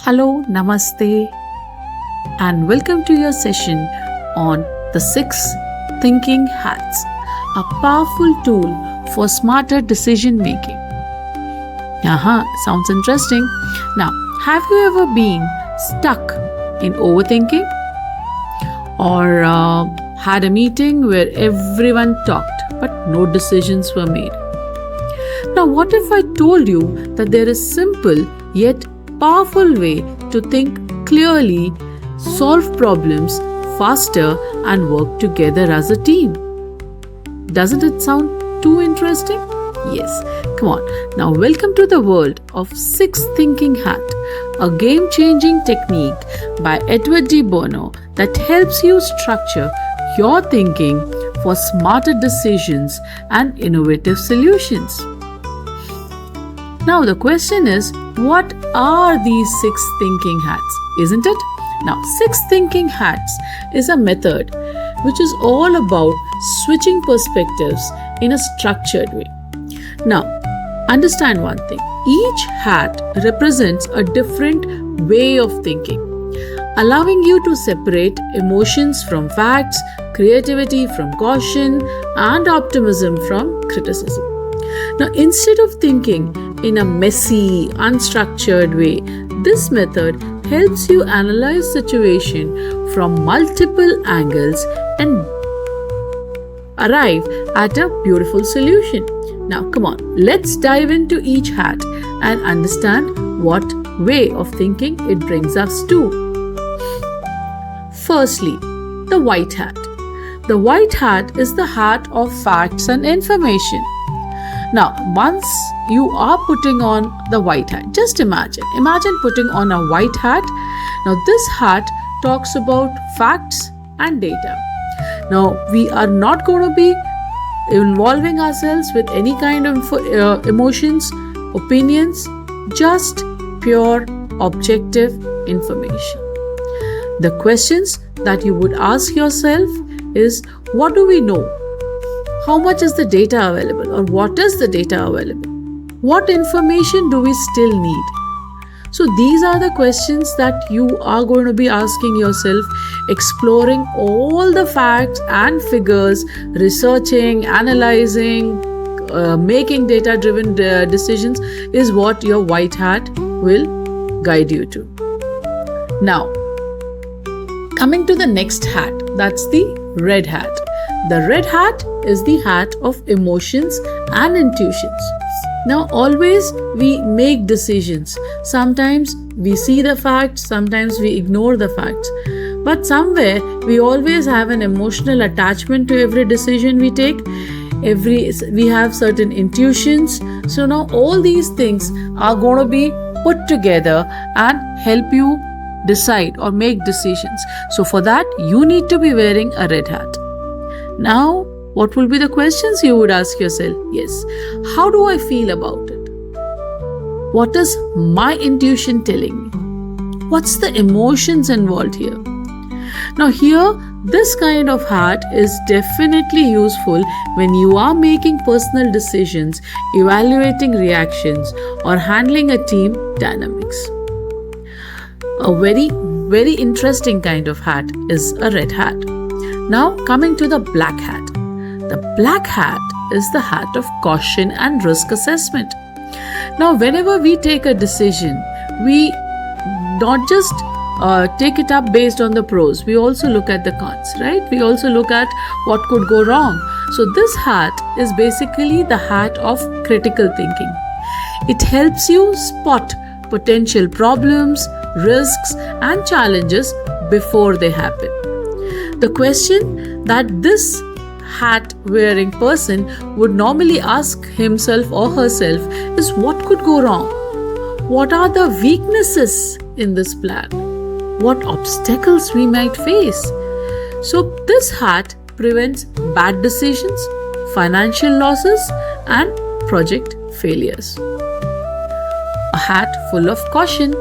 Hello, Namaste, and welcome to your session on the 6 Thinking Hats, a powerful tool for smarter decision making. Sounds interesting. Now, have you ever been stuck in overthinking? Or had a meeting where everyone talked but no decisions were made? Now, what if I told you that there is simple yet powerful way to think clearly, solve problems faster, and work together as a team? Doesn't it sound too interesting? Yes. Come on. Now, welcome to the world of 6 Thinking Hat, a game-changing technique by Edward D. Bono that helps you structure your thinking for smarter decisions and innovative solutions. Now, the question is, what are these 6 thinking hats, isn't it? Now, 6 thinking hats is a method which is all about switching perspectives in a structured way. Now, understand one thing. Each hat represents a different way of thinking, allowing you to separate emotions from facts, creativity from caution, and optimism from criticism. Now, instead of thinking in a messy, unstructured way, this method helps you analyze situation from multiple angles and arrive at a beautiful solution. Now, come on, let's dive into each hat and understand what way of thinking it brings us to. Firstly, the white hat. The white hat is the hat of facts and information. Now, once you are putting on the white hat, just imagine putting on a white hat. Now, this hat talks about facts and data. Now, we are not going to be involving ourselves with any kind of emotions, opinions, just pure objective information. The questions that you would ask yourself is, what do we know? How much is the data available, or what is the data available? What information do we still need? So these are the questions that you are going to be asking yourself, exploring all the facts and figures, researching, analyzing, making data-driven decisions is what your white hat will guide you to. Now, coming to the next hat, that's the red hat. The red hat is the hat of emotions and intuitions. Now, always we make decisions. Sometimes we see the facts, sometimes we ignore the facts. But somewhere we always have an emotional attachment to every decision we take. We have certain intuitions. So now all these things are going to be put together and help you decide or make decisions. So for that, you need to be wearing a red hat. Now, what will be the questions you would ask yourself? Yes, how do I feel about it? What is my intuition telling me? What's the emotions involved here? Now here, this kind of hat is definitely useful when you are making personal decisions, evaluating reactions, or handling a team dynamics. A very, very interesting kind of hat is a red hat. Now coming to the black hat. The black hat is the hat of caution and risk assessment. Now, whenever we take a decision, we not just take it up based on the pros, we also look at the cons, right? We also look at what could go wrong. So this hat is basically the hat of critical thinking. It helps you spot potential problems, risks, and challenges before they happen. The question that this hat wearing person would normally ask himself or herself is, what could go wrong? What are the weaknesses in this plan? What obstacles we might face? So this hat prevents bad decisions, financial losses, and project failures. A hat full of caution.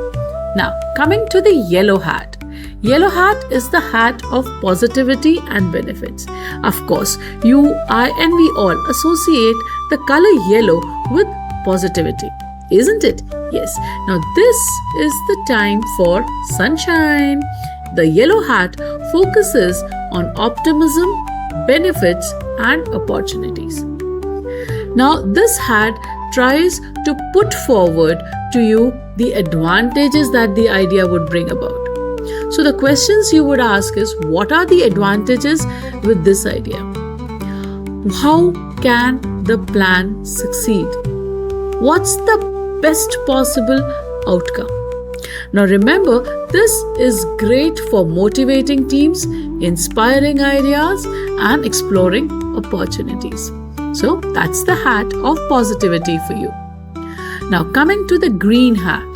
Now coming to the yellow hat. Yellow hat is the hat of positivity and benefits. Of course, you, I, and we all associate the color yellow with positivity, isn't it? Yes, now this is the time for sunshine. The yellow hat focuses on optimism, benefits, and opportunities. Now, this hat tries to put forward to you the advantages that the idea would bring about. So, the questions you would ask is, what are the advantages with this idea? How can the plan succeed? What's the best possible outcome? Now remember, this is great for motivating teams, inspiring ideas, and exploring opportunities. So that's the hat of positivity for you. Now coming to the green hat.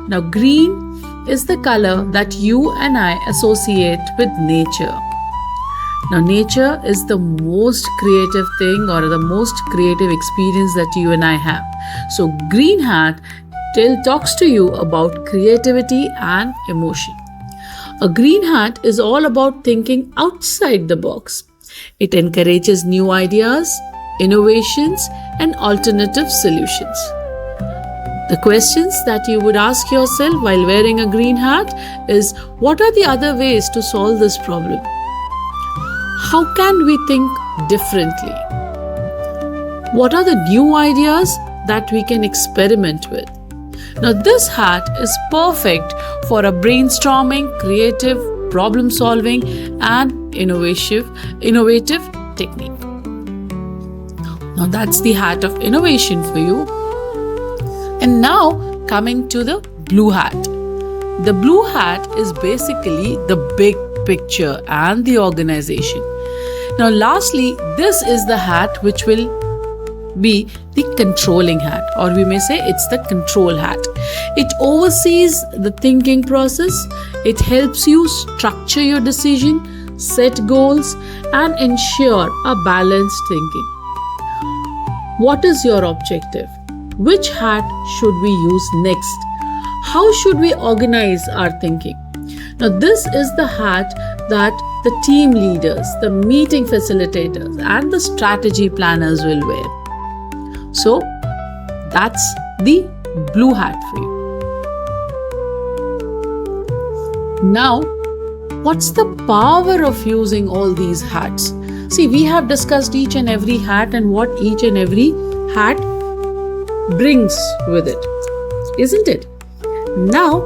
Now green is the color that you and I associate with nature. Now nature is the most creative thing or the most creative experience that you and I have. So green hat talks to you about creativity and emotion. A green hat is all about thinking outside the box. It encourages new ideas, innovations, and alternative solutions. The questions that you would ask yourself while wearing a green hat is, what are the other ways to solve this problem? How can we think differently? What are the new ideas that we can experiment with? Now this hat is perfect for a brainstorming, creative, problem solving, and innovative technique. Now that's the hat of innovation for you. And now coming to the blue hat. The blue hat is basically the big picture and the organization. Now lastly, this is the hat which will be the controlling hat, or we may say it's the control hat. It oversees the thinking process. It helps you structure your decision, set goals, and ensure a balanced thinking. What is your objective? Which hat should we use next? How should we organize our thinking? Now this is the hat that the team leaders, the meeting facilitators, and the strategy planners will wear. So that's the blue hat for you. Now, what's the power of using all these hats? See, we have discussed each and every hat and what each and every hat brings with it, isn't it? Now,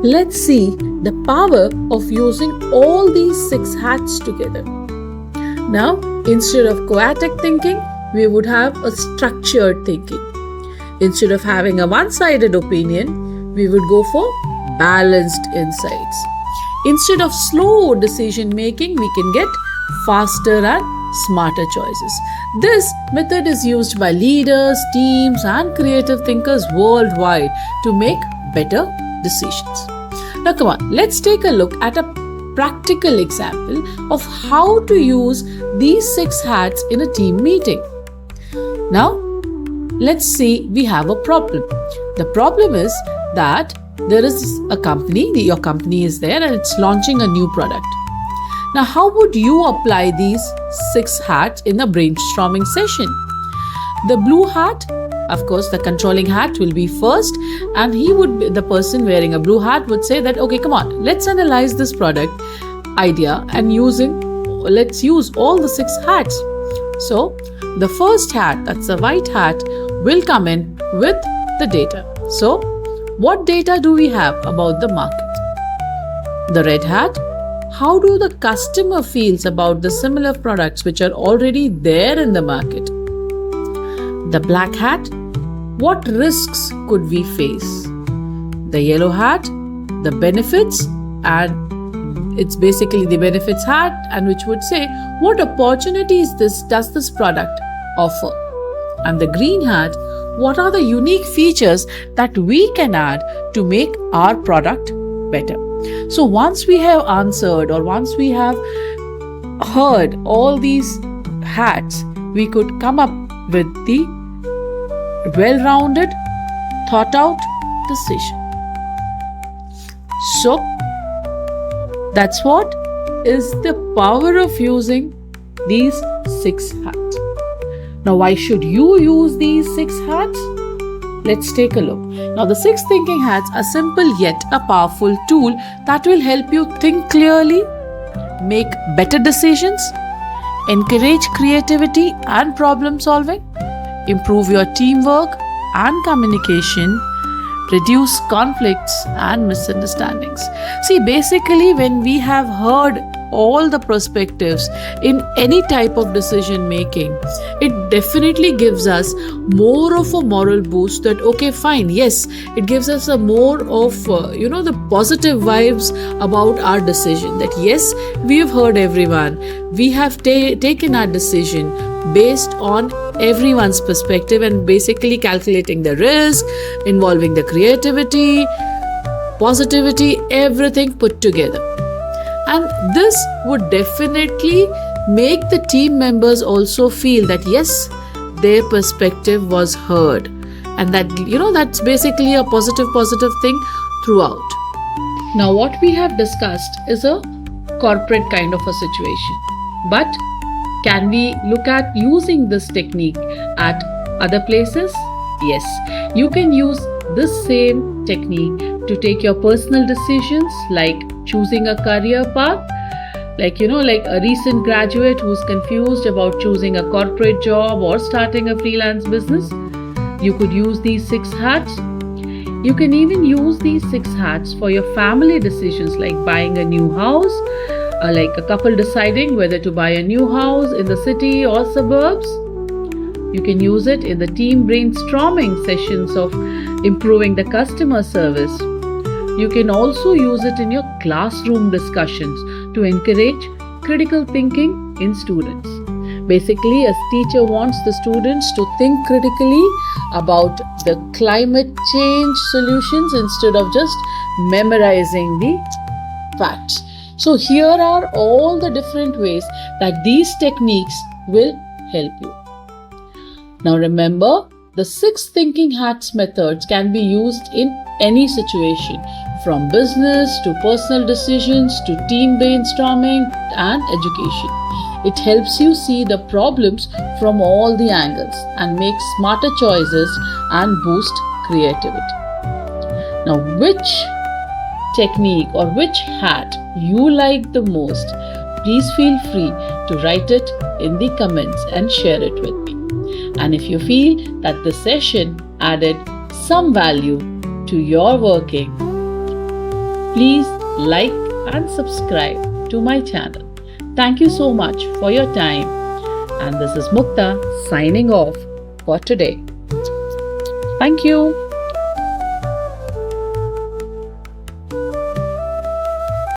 let's see the power of using all these 6 hats together. Now, instead of chaotic thinking, we would have a structured thinking. Instead of having a one-sided opinion, we would go for balanced insights. Instead of slow decision making, we can get faster and smarter choices. This method is used by leaders, teams, and creative thinkers worldwide to make better decisions. Now come on, let's take a look at a practical example of how to use these 6 hats in a team meeting. Now, let's see, we have a problem. The problem is that there is a company, your company is there and it's launching a new product. Now, how would you apply these 6 hats in a brainstorming session? The blue hat, of course, the controlling hat will be first, and the person wearing a blue hat would say that, okay, come on, let's analyze this product idea and let's use all the 6 hats. So, the first hat, that's the white hat, will come in with the data. So, what data do we have about the market? The red hat, how do the customer feels about the similar products which are already there in the market? The black hat, what risks could we face? The yellow hat, the benefits, and it's basically the benefits hat, and which would say what opportunities does this product offer? And the green hat, what are the unique features that we can add to make our product better? So once we have answered, or once we have heard all these hats, we could come up with the well-rounded, thought-out decision. So that's what is the power of using these 6 hats. Now, why should you use these 6 hats? Let's take a look. Now, the 6 thinking hats are simple yet a powerful tool that will help you think clearly, make better decisions, encourage creativity and problem solving, improve your teamwork and communication, reduce conflicts and misunderstandings. See, basically, when we have heard all the perspectives in any type of decision making, it definitely gives us more of a moral boost that okay, fine, yes, it gives us a more of the positive vibes about our decision, that yes, we have heard everyone, we have taken our decision based on everyone's perspective and basically calculating the risk, involving the creativity, positivity, everything put together. And this would definitely make the team members also feel that yes, their perspective was heard, and that that's basically a positive thing throughout. Now, what we have discussed is a corporate kind of a situation, but can we look at using this technique at other places? Yes, you can use this same technique to take your personal decisions, like choosing a career path, like a recent graduate who's confused about choosing a corporate job or starting a freelance business. You could use these 6 hats. You can even use these 6 hats for your family decisions, like buying a new house, like a couple deciding whether to buy a new house in the city or suburbs. You can use it in the team brainstorming sessions of improving the customer service. You can also use it in your classroom discussions to encourage critical thinking in students. Basically, a teacher wants the students to think critically about the climate change solutions instead of just memorizing the facts. So here are all the different ways that these techniques will help you. Now remember, the 6 thinking hats methods can be used in any situation, from business to personal decisions to team brainstorming and education. It helps you see the problems from all the angles and make smarter choices and boost creativity. Now, which technique or which hat you like the most, please feel free to write it in the comments and share it with me. And if you feel that the session added some value to your working, please like and subscribe to my channel. Thank you so much for your time. And this is Mukta signing off for today. Thank you.